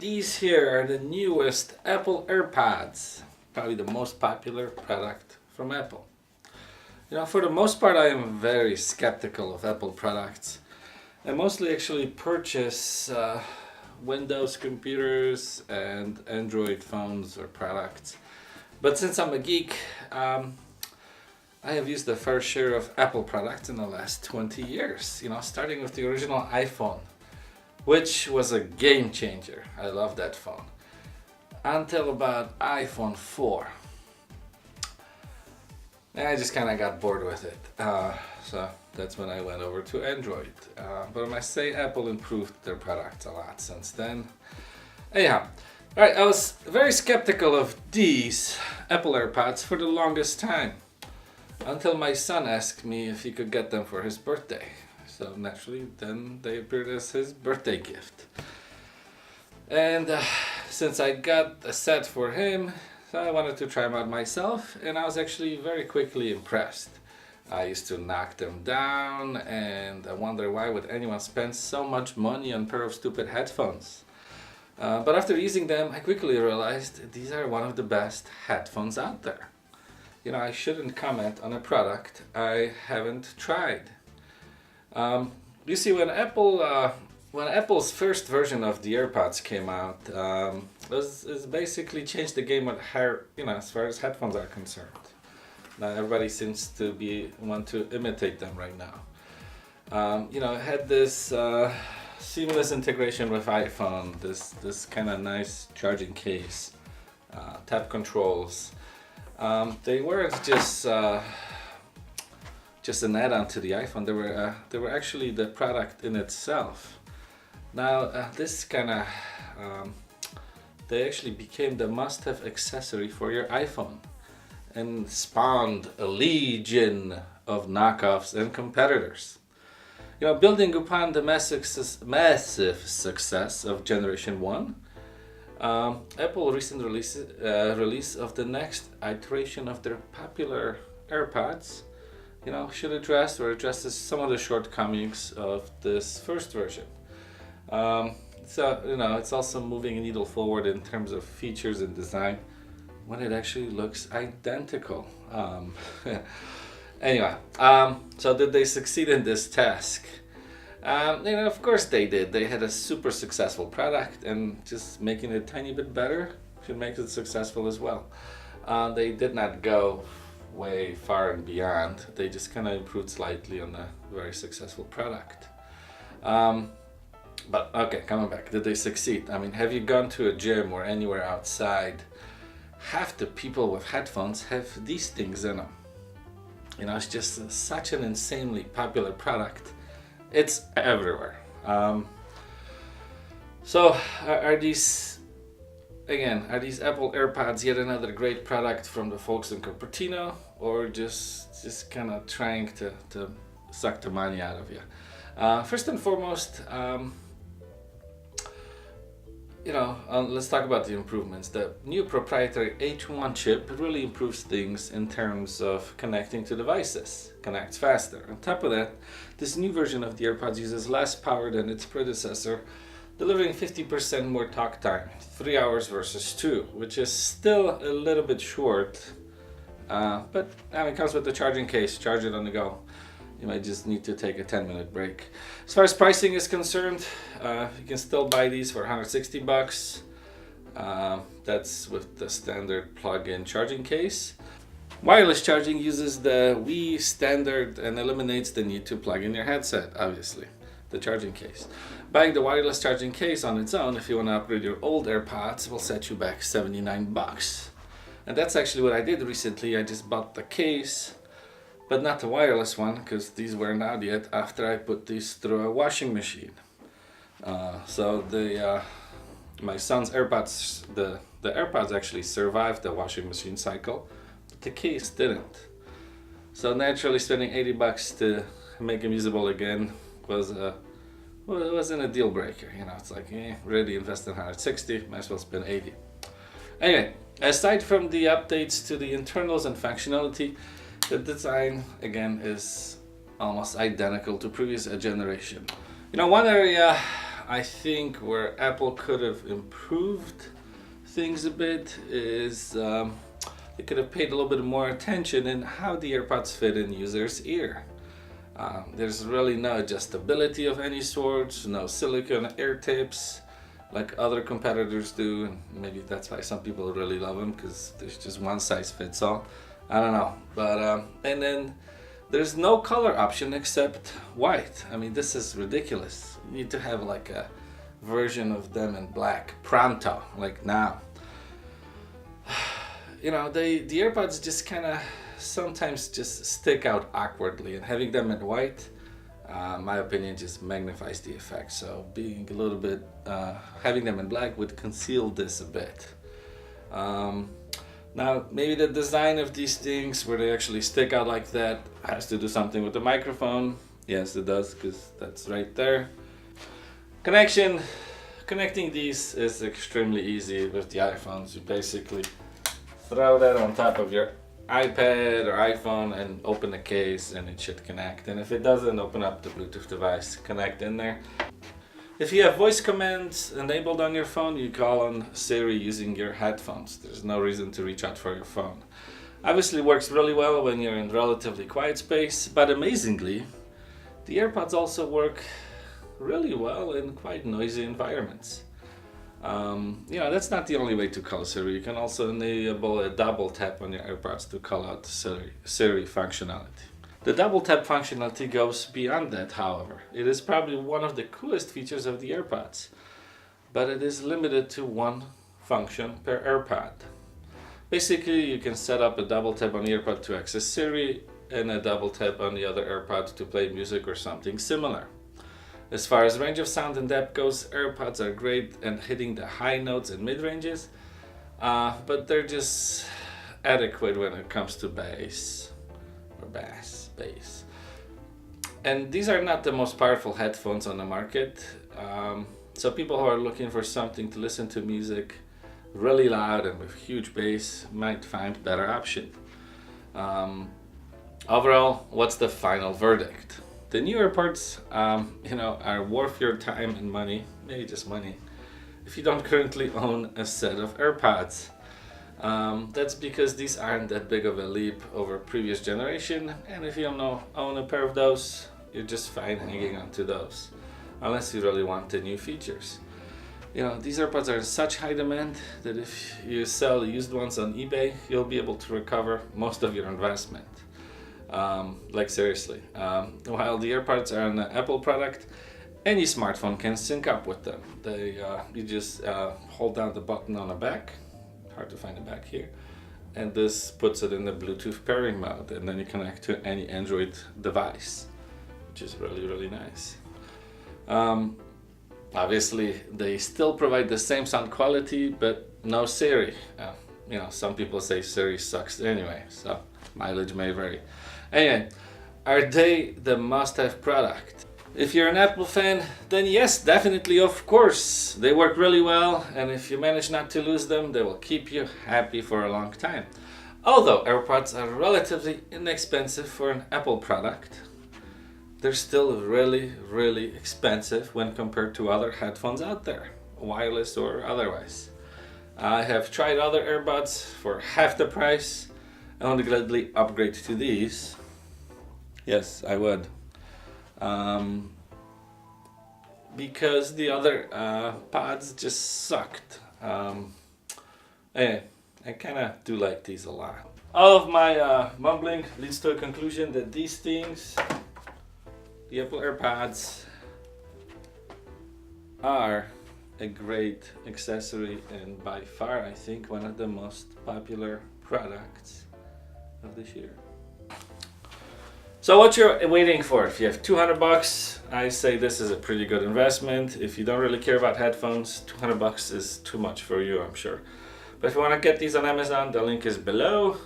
These here are the newest Apple AirPods, probably the most popular product from Apple. For the most part, I am very skeptical of Apple products. I mostly actually purchase Windows computers and Android phones or products. But since I'm a geek, I have used a fair share of Apple products in the last 20 years. Starting with the original iPhone, which was a game changer. I love that phone. Until about iPhone 4. And I just kind of got bored with it. So that's when I went over to Android. But I must say Apple improved their products a lot since then. Anyhow, alright, I was very skeptical of these Apple AirPods for the longest time. Until my son asked me if he could get them for his birthday. So naturally, then they appeared as his birthday gift. And since I got a set for him, so I wanted to try them out myself, and I was actually very quickly impressed. I used to knock them down, and I wonder why would anyone spend so much money on a pair of stupid headphones. But after using them, I quickly realized these are one of the best headphones out there. I shouldn't comment on a product I haven't tried. You see, when Apple's first version of the AirPods came out, it basically changed the game with as far as headphones are concerned. Now everybody seems to want to imitate them right now. It had this seamless integration with iPhone, this kind of nice charging case, tap controls. They weren't just an add-on to the iPhone. They were actually the product in itself. Now this kind of they actually became the must-have accessory for your iPhone, and spawned a legion of knockoffs and competitors. Building upon the massive success of Generation 1, Apple recent release of the next iteration of their popular AirPods, should addresses some of the shortcomings of this first version. It's also moving a needle forward in terms of features and design when it actually looks identical. Anyway, so did they succeed in this task? Of course they did. They had a super successful product, and just making it a tiny bit better should make it successful as well. They did not go way far and beyond. They just kind of improved slightly on a very successful product. But okay, coming back, did they succeed? Have you gone to a gym or anywhere outside? Half the people with headphones have these things in them. It's just such an insanely popular product. It's everywhere. So are these Apple AirPods yet another great product from the folks in Cupertino, or just kind of trying to suck the money out of you? First and foremost, let's talk about the improvements. The new proprietary H1 chip really improves things in terms of connecting to devices, connects faster. On top of that, this new version of the AirPods uses less power than its predecessor, delivering 50% more talk time, 3 hours versus 2, which is still a little bit short. But it comes with the charging case, charge it on the go. You might just need to take a 10-minute break. As far as pricing is concerned, you can still buy these for $160. That's with the standard plug-in charging case. Wireless charging uses the Wii standard and eliminates the need to plug in your headset, obviously, the charging case. Buying the wireless charging case on its own, if you want to upgrade your old AirPods, will set you back $79. And that's actually what I did recently. I just bought the case, but not the wireless one, because these weren't out yet, after I put these through a washing machine. So my son's AirPods, the AirPods actually survived the washing machine cycle, but the case didn't. So naturally spending $80 to make them usable again wasn't a deal breaker. It's like, already invested $160, might as well spend $80. Anyway, aside from the updates to the internals and functionality, the design, again, is almost identical to previous generation. One area I think where Apple could have improved things a bit is they could have paid a little bit more attention in how the AirPods fit in users' ear. There's really no adjustability of any sort, no silicone ear tips like other competitors do, and maybe that's why some people really love them, because there's just one size fits all. I don't know, but and then there's no color option except white. I mean, this is ridiculous. You need to have like a version of them in black pronto, like now. You know, the AirPods just kind of sometimes just stick out awkwardly, and having them in white, my opinion, just magnifies the effect. So being a little bit, having them in black would conceal this a bit. Now, maybe the design of these things, where they actually stick out like that, has to do something with the microphone. Yes, it does, because that's right there. Connecting these is extremely easy with the iPhones. You basically throw that on top of your iPad or iPhone and open the case, and it should connect. And if it doesn't, open up the Bluetooth device, connect in there. If you have voice commands enabled on your phone, you call on Siri using your headphones. There's no reason to reach out for your phone. Obviously works really well when you're in relatively quiet space, but amazingly, the AirPods also work really well in quite noisy environments. You know, that's not the only way to call Siri. You can also enable a double tap on your AirPods to call out Siri functionality. The double tap functionality goes beyond that, however. It is probably one of the coolest features of the AirPods, but it is limited to one function per AirPod. Basically, you can set up a double tap on the AirPod to access Siri and a double tap on the other AirPod to play music or something similar. As far as range of sound and depth goes, AirPods are great at hitting the high notes and mid-ranges, but they're just adequate when it comes to bass. And these are not the most powerful headphones on the market, so people who are looking for something to listen to music really loud and with huge bass might find a better option. Overall, what's the final verdict? The new AirPods, are worth your time and money, maybe just money, if you don't currently own a set of AirPods. That's because these aren't that big of a leap over previous generation, and if you don't own a pair of those, you're just fine hanging on to those, unless you really want the new features. You know, these AirPods are in such high demand that if you sell used ones on eBay, you'll be able to recover most of your investment. Like seriously. While the AirPods are an Apple product, any smartphone can sync up with them. You just hold down the button on the back, hard to find the back here, and this puts it in the Bluetooth pairing mode, and then you connect to any Android device, which is really, really nice. Obviously, they still provide the same sound quality, but no Siri. Some people say Siri sucks anyway, so mileage may vary. Anyway, are they the must-have product? If you're an Apple fan, then yes, definitely, of course. They work really well, and if you manage not to lose them, they will keep you happy for a long time. Although AirPods are relatively inexpensive for an Apple product, they're still really, really expensive when compared to other headphones out there, wireless or otherwise. I have tried other AirPods for half the price, and I would gladly upgrade to these. Yes, I would. Because the other pods just sucked. Anyway, I kind of do like these a lot. All of my mumbling leads to a conclusion that these things, the Apple AirPods, are a great accessory and by far, I think, one of the most popular products of this year. So what you're waiting for? If you have $200, I say this is a pretty good investment. If you don't really care about headphones, $200 is too much for you, I'm sure. But if you want to get these on Amazon, the link is below.